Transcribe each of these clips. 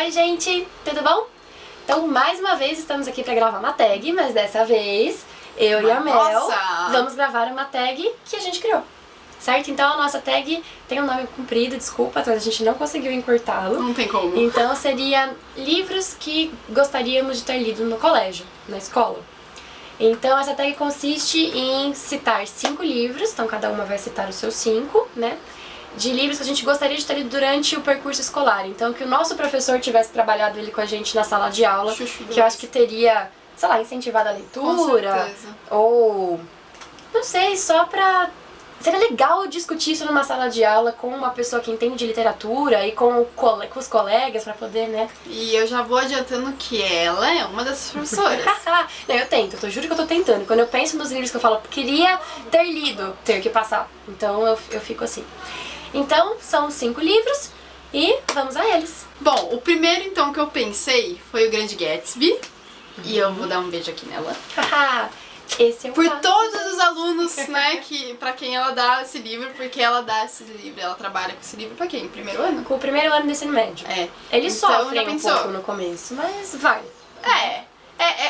Oi gente, tudo bom? Então mais uma vez estamos aqui para gravar uma tag, mas dessa vez eu e a Mel vamos gravar uma tag que a gente criou, certo? Então a nossa tag tem um nome comprido, desculpa, mas a gente não conseguiu encurtá-lo. Não tem como. Então seria livros que gostaríamos de ter lido no colégio, na escola. Então essa tag consiste em citar 5 livros, então cada uma vai citar os seus 5, né? De livros que a gente gostaria de ter lido durante o percurso escolar. Então que o nosso professor tivesse trabalhado ele com a gente na sala de aula, que eu acho que teria, sei lá, incentivado a leitura, ou não sei, só pra... Seria legal discutir isso numa sala de aula com uma pessoa que entende de literatura e com os colegas pra poder, né? E eu já vou adiantando que ela é uma dessas professoras. Não, eu tento, eu juro que eu tô tentando. Quando eu penso nos livros que eu falo, queria ter lido, ter que passar. Então eu fico assim. Então, são 5 livros e vamos a eles. Bom, o primeiro então que eu pensei foi O Grande Gatsby. E eu vou dar um beijo aqui nela. Esse é o Por todos os alunos, né, que, pra quem ela dá esse livro, porque ela dá esse livro, ela trabalha com esse livro pra quem? Primeiro ano? Com o primeiro ano do ensino médio. Eles então, sofrem um pouco no começo, mas vai.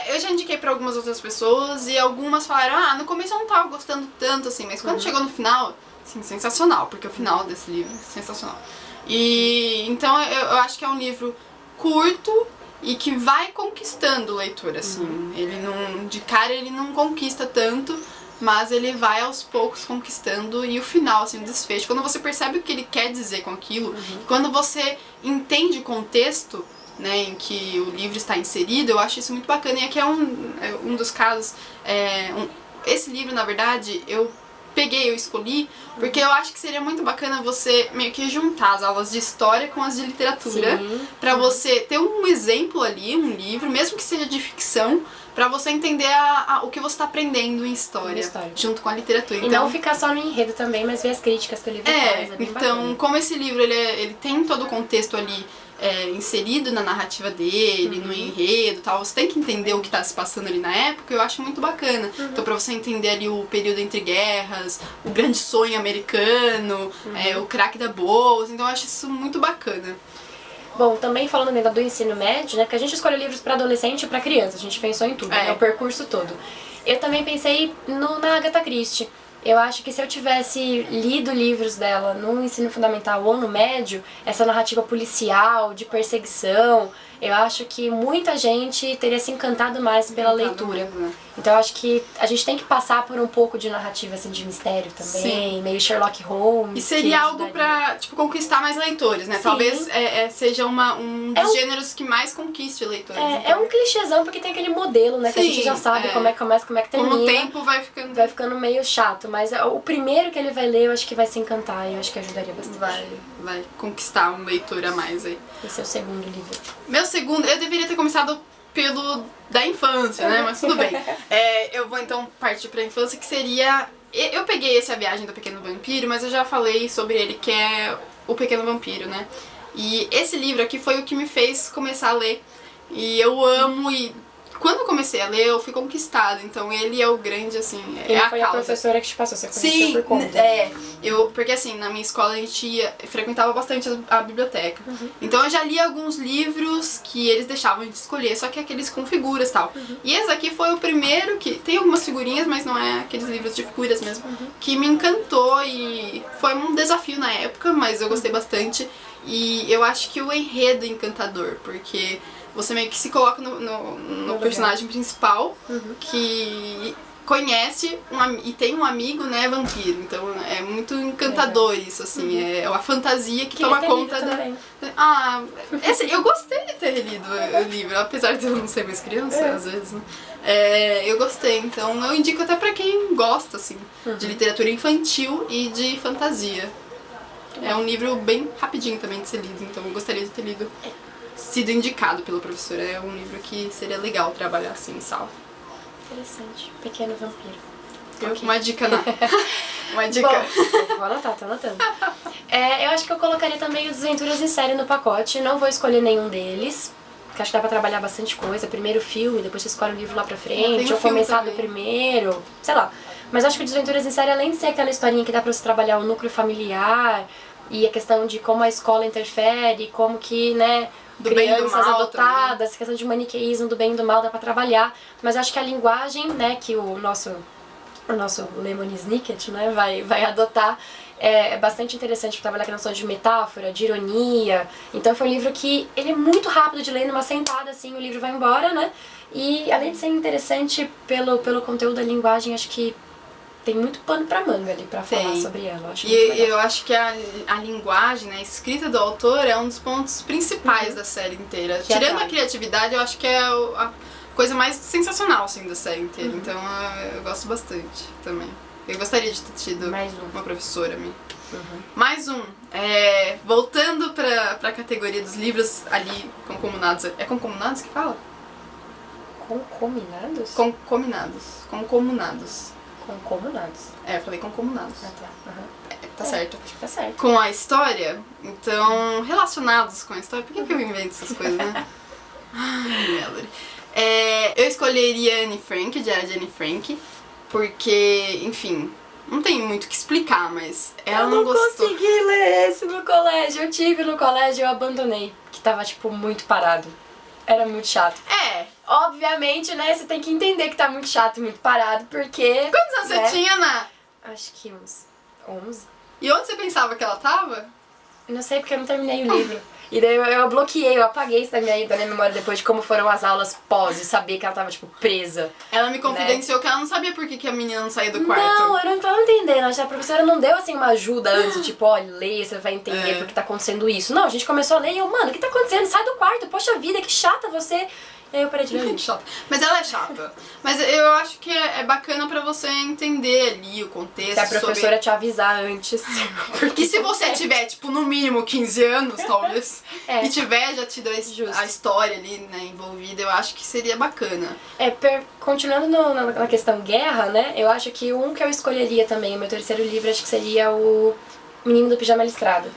Eu já indiquei pra algumas outras pessoas e algumas falaram, no começo eu não tava gostando tanto assim, mas quando chegou no final, assim, sensacional, porque o final desse livro é sensacional. E então eu acho que é um livro curto e que vai conquistando o leitor, assim. Ele não, de cara ele não conquista tanto, mas ele vai aos poucos conquistando, e o final, assim, o desfecho, quando você percebe o que ele quer dizer com aquilo, quando você entende o contexto, né, em que o livro está inserido, eu acho isso muito bacana. E aqui é um dos casos, esse livro, na verdade, eu escolhi, porque eu acho que seria muito bacana você meio que juntar as aulas de história com as de literatura, pra você ter um exemplo ali, um livro, mesmo que seja de ficção, pra você entender o que você tá aprendendo em história, junto com a literatura. E então, não ficar só no enredo também, mas ver as críticas que o livro faz, é bem então, bacana. Como esse livro ele tem todo o contexto ali inserido na narrativa dele, no enredo e tal, você tem que entender o que tá se passando ali na época, eu acho muito bacana. Então, pra você entender ali o período entre guerras, o grande sonho americano, o craque da bolsa, então eu acho isso muito bacana. Bom, também falando ainda do ensino médio, né, porque a gente escolhe livros para adolescente e para criança, a gente pensou em tudo, né, o percurso todo. Eu também pensei na Agatha Christie. Eu acho que se eu tivesse lido livros dela no ensino fundamental ou no médio, essa narrativa policial, de perseguição, eu acho que muita gente teria se encantado mais pela leitura. Então eu acho que a gente tem que passar por um pouco de narrativa assim, de mistério também, meio Sherlock Holmes. E seria algo pra, tipo, conquistar mais leitores, né? Talvez seja um dos gêneros que mais conquiste leitores. É um clichêzão, porque tem aquele modelo, né? Que a gente já sabe como é que começa, como é que termina. Com o tempo vai ficando meio chato, mas o primeiro que ele vai ler, eu acho que vai se encantar e eu acho que ajudaria bastante. Vai conquistar um leitor a mais aí. Esse é o segundo livro. Meu segundo, eu deveria ter começado pelo da infância, né? Mas tudo bem. Eu vou então partir pra infância, que seria... Eu peguei esse A Viagem do Pequeno Vampiro, mas eu já falei sobre ele, que é O Pequeno Vampiro, né? E esse livro aqui foi o que me fez começar a ler. E eu amo, e quando eu comecei a ler, eu fui conquistada. Então ele é o grande, assim, a foi causa. A professora que te passou, você conheceu por conta. Porque assim, na minha escola a gente frequentava bastante a biblioteca. Então eu já li alguns livros que eles deixavam de escolher, só que aqueles com figuras e tal. E esse aqui foi o primeiro que tem algumas figurinhas, mas não é aqueles livros de figuras mesmo, que me encantou, e foi um desafio na época, mas eu gostei bastante. E eu acho que o enredo é encantador, porque você meio que se coloca no personagem principal, que conhece e tem um amigo, né, vampiro. Então é muito encantador isso, assim. É a fantasia que toma conta eu gostei de ter lido o livro, apesar de eu não ser mais criança, às vezes, né? Eu gostei, então eu indico até pra quem gosta, assim, de literatura infantil e de fantasia. É um livro bem rapidinho também de ser lido, então eu gostaria de ter sido indicado pela professora. É um livro que seria legal trabalhar assim em sala. Interessante. Pequeno Vampiro. Uma dica não. Uma dica. Bom, vou anotar, tô anotando. Eu acho que eu colocaria também os Desventuras em Série no pacote. Não vou escolher nenhum deles, porque acho que dá pra trabalhar bastante coisa. Primeiro o filme, depois você escolhe o livro lá pra frente, ou começar do primeiro, sei lá. Mas acho que o Desventuras em Série, além de ser aquela historinha que dá pra você trabalhar o núcleo familiar e a questão de como a escola interfere, como que, né, do bem e do crianças mal adotadas, também. essa questão de maniqueísmo do bem e do mal dá pra trabalhar, mas eu acho que a linguagem, né, que o nosso Lemony Snicket, né, vai adotar é bastante interessante para trabalhar com a noção de metáfora, de ironia. Então foi um livro que ele é muito rápido de ler, numa sentada assim, o livro vai embora, né? E além de ser interessante pelo conteúdo da linguagem, acho que tem muito pano pra manga ali pra falar sobre ela. Eu acho muito legal. Eu acho que a linguagem, né, a escrita do autor é um dos pontos principais da série inteira. Tirando a criatividade, eu acho que é a coisa mais sensacional, assim, da série inteira. Então eu gosto bastante também. Eu gostaria de ter tido uma professora minha. Mais um. Voltando pra categoria dos livros ali concominados. É concominados que fala? Concominados? Concominados. Concomunados. Concomunados. Eu falei concomunados. Ah, tá. Tá certo. Acho que tá certo. Com a história, então, relacionados com a história. Por que eu invento essas coisas, né? Ai, Melody. Eu escolheria Anne Frank, Diário de Anne Frank, porque, enfim, não tem muito o que explicar, mas ela não gostou. Eu não consegui ler esse no colégio. Eu tive no colégio e eu abandonei, que tava, tipo, muito parado. Era muito chato. Obviamente, né, você tem que entender que tá muito chato e muito parado, porque... Quantos anos você tinha, Ana? Acho que uns 11. E onde você pensava que ela tava? Não sei, porque eu não terminei o livro. E daí eu bloqueei, eu apaguei isso da minha memória depois de como foram as aulas pós e saber que ela tava, tipo, presa. Ela me confidenciou que ela não sabia por que a menina não saía do quarto. Não, eu não tava entendendo. Acho que a professora não deu, assim, uma ajuda antes, tipo, olha, leia, você vai entender por que tá acontecendo isso. Não, a gente começou a ler e eu, mano, o que tá acontecendo? Sai do quarto, poxa vida, que chata você. E aí eu parei de ler. Chata. Mas ela é chata. Mas eu acho que é bacana pra você entender ali o contexto. Se a professora te avisar antes. Porque se você tiver, tipo, no mínimo 15 anos, talvez, e tiver já tido a história ali, né, envolvida, eu acho que seria bacana. Continuando na questão guerra, né, eu acho que um que eu escolheria também, o meu terceiro livro, acho que seria o Menino do Pijama Listrado.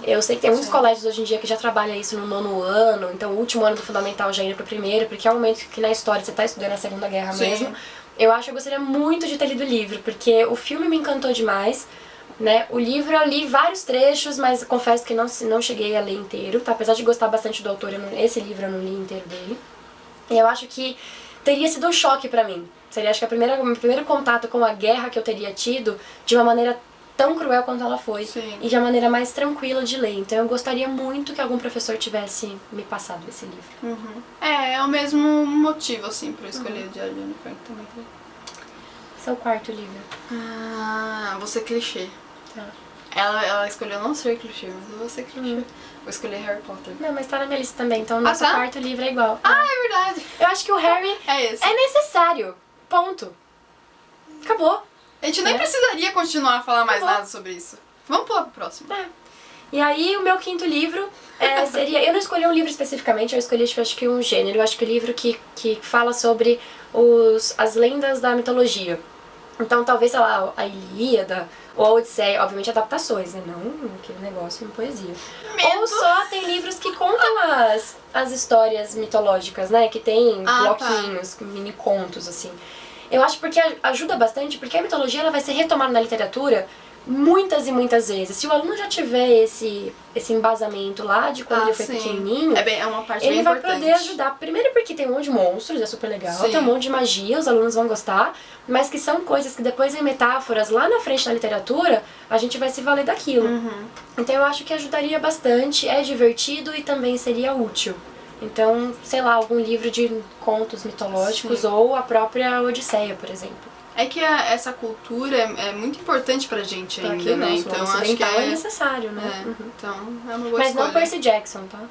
Eu sei que tem muitos colégios hoje em dia que já trabalham isso no 9º ano, então o último ano do fundamental já indo pro primeiro, porque é o momento que na história você tá estudando a Segunda Guerra mesmo. Eu acho que eu gostaria muito de ter lido o livro, porque o filme me encantou demais, né? O livro eu li vários trechos, mas confesso que não cheguei a ler inteiro, tá? Apesar de gostar bastante do autor, esse livro eu não li inteiro dele. E eu acho que teria sido um choque pra mim. Seria, acho que o meu primeiro contato com a guerra que eu teria tido de uma maneira tão cruel quanto ela foi. E de uma maneira mais tranquila de ler. Então eu gostaria muito que algum professor tivesse me passado esse livro. É o mesmo motivo, assim, pra eu escolher o Diário de Anne Frank também. Seu quarto livro. Vou ser clichê. Tá. Ela escolheu não ser clichê, mas eu vou ser clichê. Vou escolher Harry Potter. Não, mas tá na minha lista também, então o nosso quarto livro é igual. É verdade. Eu acho que o Harry é necessário. Ponto. Acabou. A gente nem precisaria continuar a falar mais nada sobre isso. Vamos pular pro próximo. E aí, o meu quinto livro seria... Eu não escolhi um livro especificamente, eu escolhi, acho que um gênero. Eu acho que o livro que fala sobre as lendas da mitologia. Então, talvez, sei lá, a Ilíada ou a Odisseia, obviamente adaptações, né? Não aquele negócio em poesia. Ou só tem livros que contam as histórias mitológicas, né? Que tem bloquinhos, mini contos, assim. Eu acho porque ajuda bastante, porque a mitologia ela vai ser retomada na literatura muitas e muitas vezes. Se o aluno já tiver esse embasamento lá de quando ele foi pequenininho, é uma parte ele bem vai importante. poder ajudar. Primeiro porque tem um monte de monstros, é super legal, tem um monte de magia, os alunos vão gostar, mas que são coisas que depois em metáforas lá na frente na literatura, a gente vai se valer daquilo. Então eu acho que ajudaria bastante, é divertido e também seria útil. Então, sei lá, algum livro de contos mitológicos ou a própria Odisseia, por exemplo. É que essa cultura é muito importante pra gente ainda, né? Então acho que é necessário, né? Então é uma boa mas escolha. não Percy Jackson, tá?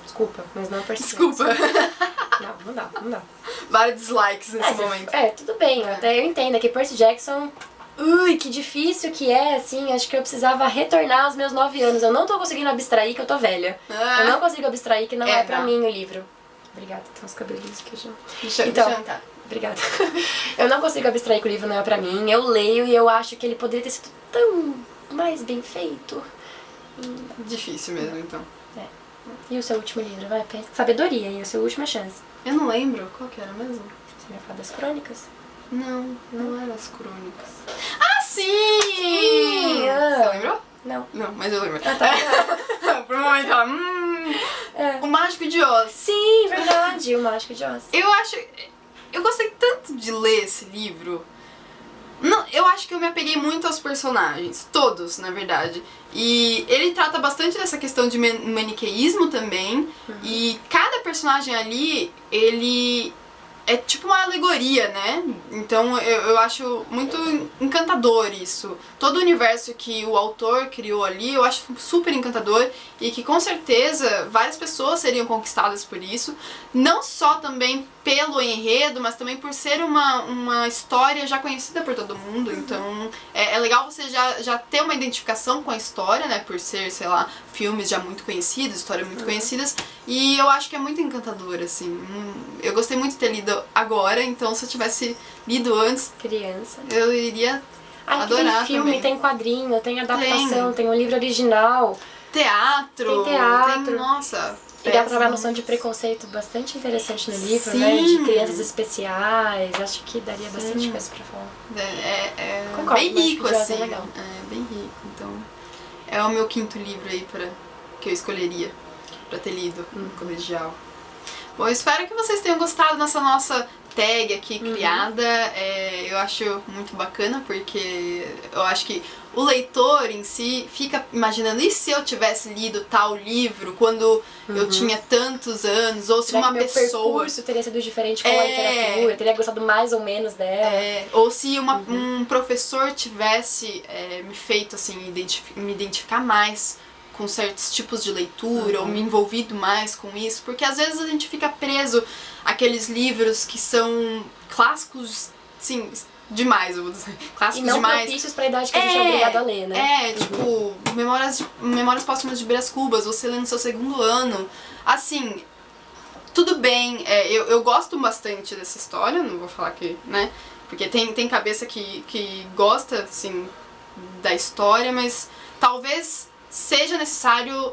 Desculpa, mas não Percy Desculpa. Jackson. Não dá. Vários dislikes nesse momento. Tudo bem, até eu entendo que Percy Jackson... Ui, que difícil que é, assim, acho que eu precisava retornar aos meus 9 anos. Eu não tô conseguindo abstrair que eu tô velha. Eu não consigo abstrair que não é pra mim o livro. Obrigada, tem uns cabelinhos aqui já. Deixa eu entrar. Obrigada. Eu não consigo abstrair que o livro não é pra mim. Eu leio e eu acho que ele poderia ter sido tão mais bem feito. Difícil mesmo, então. E o seu último livro? Vai, sabedoria, e a sua última chance. Eu não lembro. Qual que era mesmo? Você vai falar das crônicas? Não era as crônicas. Sim! Você lembrou? Não. Não, mas eu lembro. Tá. Por um momento ela... O Mágico de Oz. Sim, verdade, o Mágico de Oz. Eu gostei tanto de ler esse livro. Não, eu acho que eu me apeguei muito aos personagens, todos, na verdade. E ele trata bastante dessa questão de maniqueísmo também. E cada personagem ali, ele é tipo uma alegoria, né? Então eu acho muito encantador isso. Todo o universo que o autor criou ali, eu acho super encantador e que com certeza várias pessoas seriam conquistadas por isso. Não só também pelo enredo, mas também por ser uma história já conhecida por todo mundo. Então é legal você já ter uma identificação com a história, né? Por ser, sei lá, filmes já muito conhecidos, histórias muito conhecidas. E eu acho que é muito encantador, assim. Eu gostei muito de ter lido agora, então se eu tivesse lido antes, criança, eu iria adorar. Tem filme, também. Tem quadrinho, tem adaptação, tem um livro original. Teatro. Tem nossa. E dá pra ver a noção de preconceito bastante interessante no livro, Sim. né? De crianças especiais. Acho que daria bastante coisa pra falar. Concordo, bem rico, assim. É legal. É bem rico. Então, é o meu 5º livro aí que eu escolheria pra ter lido no colegial. Bom, eu espero que vocês tenham gostado dessa nossa tag aqui criada. Eu acho muito bacana, porque eu acho que o leitor em si fica imaginando, e se eu tivesse lido tal livro quando eu tinha tantos anos, ou se uma meu pessoa... percurso teria sido diferente com a literatura, teria gostado mais ou menos dela. Ou se um professor tivesse me feito assim, me identificar mais com certos tipos de leitura, ou me envolvido mais com isso, porque às vezes a gente fica preso àqueles livros que são clássicos, sim, demais, eu vou dizer. Clássicos e não demais. propícios pra idade que a gente é obrigado a ler, né? Tipo, Memórias Póstumas de Brás Cubas, você lê no seu 2º ano. Assim, tudo bem, eu gosto bastante dessa história, não vou falar que, né? Porque tem cabeça que gosta, assim, da história, mas talvez seja necessário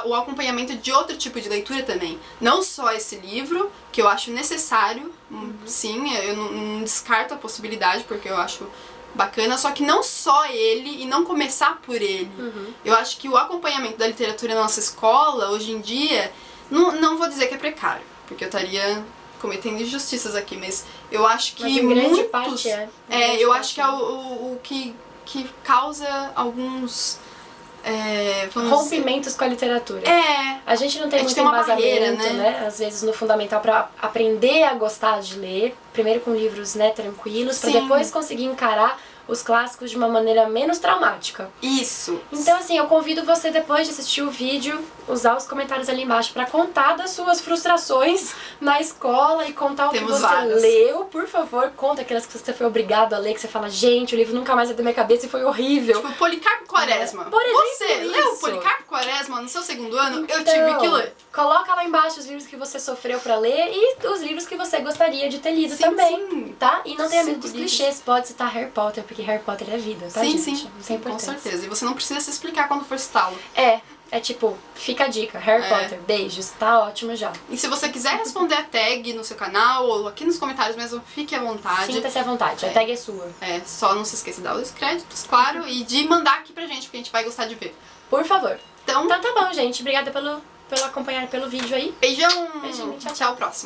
o acompanhamento de outro tipo de leitura também. Não só esse livro, que eu acho necessário, sim, eu não descarto a possibilidade, porque eu acho bacana, só que não só ele e não começar por ele. Eu acho que o acompanhamento da literatura na nossa escola, hoje em dia, não vou dizer que é precário, porque eu estaria cometendo injustiças aqui, mas eu acho que mas em grande parte eu acho que é o que causa alguns... rompimentos com a literatura. A gente não tem muito uma embasamento, barreira, né? Às vezes no fundamental pra aprender a gostar de ler, primeiro com livros, né, tranquilos, pra depois conseguir encarar os clássicos de uma maneira menos traumática. Isso. Então, assim, eu convido você, depois de assistir o vídeo, usar os comentários ali embaixo pra contar das suas frustrações na escola e contar o que você leu. Por favor, conta aquelas que você foi obrigado a ler, que você fala, gente, o livro nunca mais saiu da minha cabeça e foi horrível. Tipo, Policarpo Quaresma. Por exemplo, você leu Policarpo Quaresma no seu 2º ano? Então, eu tive que ler. Coloca lá embaixo os livros que você sofreu pra ler e os livros que você gostaria de ter lido também, tá? E não tenha medo dos clichês, pode citar Harry Potter, porque Harry Potter é vida, tá, gente? Sim, isso é importante. Com certeza. E você não precisa se explicar quando for citá-lo. É tipo, fica a dica, Harry Potter, beijos, tá ótimo já. E se você quiser responder a tag no seu canal ou aqui nos comentários mesmo, fique à vontade. Sinta-se à vontade, a tag é sua. Só não se esqueça de dar os créditos, claro, e de mandar aqui pra gente, porque a gente vai gostar de ver. Por favor. Então tá bom, gente. Obrigada pelo acompanhar pelo vídeo aí. Beijão! Beijinho, tchau. Tchau, próximo.